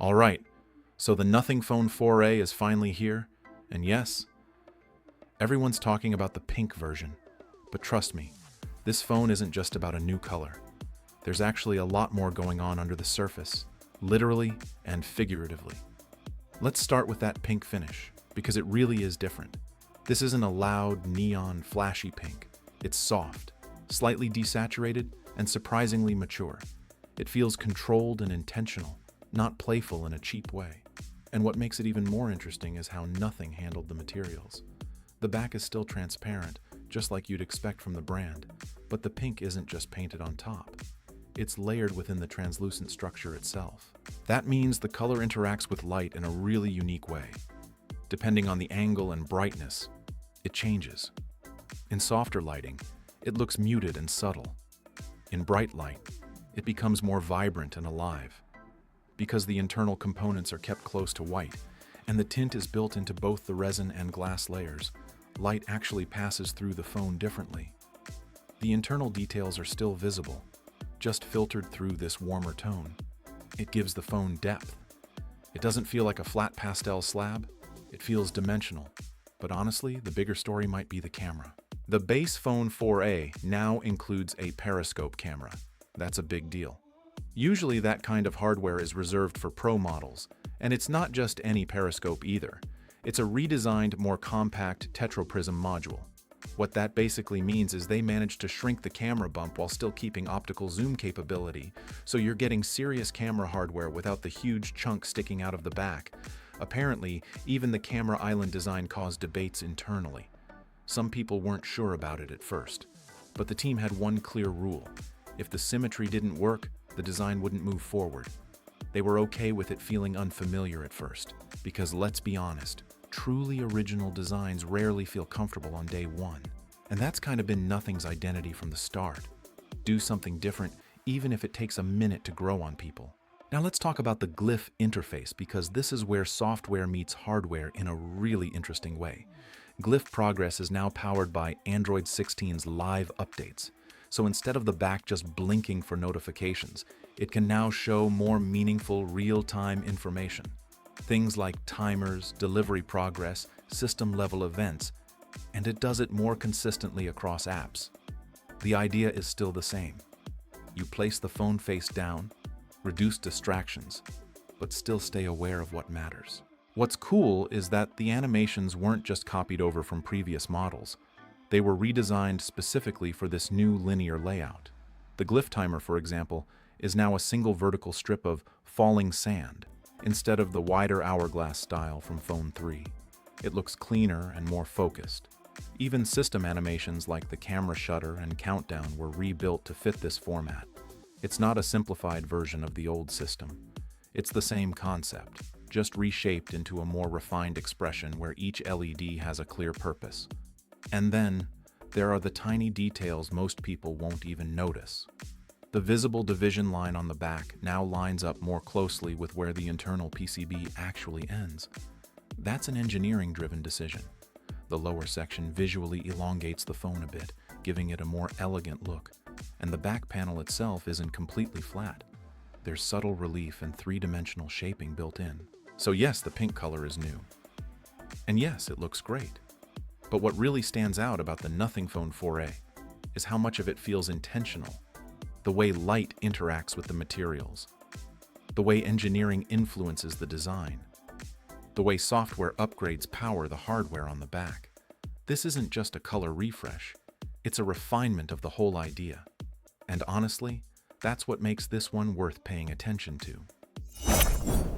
All right, so the Nothing Phone 4a is finally here, and yes, everyone's talking about the pink version. But trust me, this phone isn't just about a new color. There's actually a lot more going on under the surface, literally and figuratively. Let's start with that pink finish, because it really is different. This isn't a loud, neon, flashy pink. It's soft, slightly desaturated, and surprisingly mature. It feels controlled and intentional, not playful in a cheap way. And what makes it even more interesting is how nothing handled the materials. The back is still transparent, just like you'd expect from the brand, but the pink isn't just painted on top. It's layered within the translucent structure itself. That means the color interacts with light in a really unique way. Depending on the angle and brightness, it changes. In softer lighting, it looks muted and subtle. In bright light, it becomes more vibrant and alive. Because the internal components are kept close to white, and the tint is built into both the resin and glass layers, light actually passes through the phone differently. The internal details are still visible, just filtered through this warmer tone. It gives the phone depth. It doesn't feel like a flat pastel slab, it feels dimensional. But honestly, the bigger story might be the camera. The base phone 4a now includes a Periscope camera. That's a big deal. Usually that kind of hardware is reserved for pro models, and it's not just any Periscope either. It's a redesigned, more compact tetroprism module. What that basically means is they managed to shrink the camera bump while still keeping optical zoom capability, so you're getting serious camera hardware without the huge chunk sticking out of the back. Apparently, even the camera island design caused debates internally. Some people weren't sure about it at first, but the team had one clear rule. If the symmetry didn't work, the design wouldn't move forward. They were okay with it feeling unfamiliar at first, because let's be honest, truly original designs rarely feel comfortable on day one. And that's kind of been Nothing's identity from the start. Do something different, even if it takes a minute to grow on people. Now let's talk about the Glyph interface, because this is where software meets hardware in a really interesting way. Glyph Progress is now powered by Android 16's live updates. So instead of the back just blinking for notifications, it can now show more meaningful real-time information. Things like timers, delivery progress, system-level events, and it does it more consistently across apps. The idea is still the same. You place the phone face down, reduce distractions, but still stay aware of what matters. What's cool is that the animations weren't just copied over from previous models. They were redesigned specifically for this new linear layout. The Glyph timer, for example, is now a single vertical strip of falling sand, instead of the wider hourglass style from Phone 3. It looks cleaner and more focused. Even system animations like the camera shutter and countdown were rebuilt to fit this format. It's not a simplified version of the old system. It's the same concept, just reshaped into a more refined expression where each LED has a clear purpose. And then, there are the tiny details most people won't even notice. The visible division line on the back now lines up more closely with where the internal PCB actually ends. That's an engineering-driven decision. The lower section visually elongates the phone a bit, giving it a more elegant look. And the back panel itself isn't completely flat. There's subtle relief and three-dimensional shaping built in. So yes, the pink color is new. And yes, it looks great. But what really stands out about the Nothing Phone 4a is how much of it feels intentional. The way light interacts with the materials. The way engineering influences the design. The way software upgrades power the hardware on the back. This isn't just a color refresh. It's a refinement of the whole idea. And honestly, that's what makes this one worth paying attention to.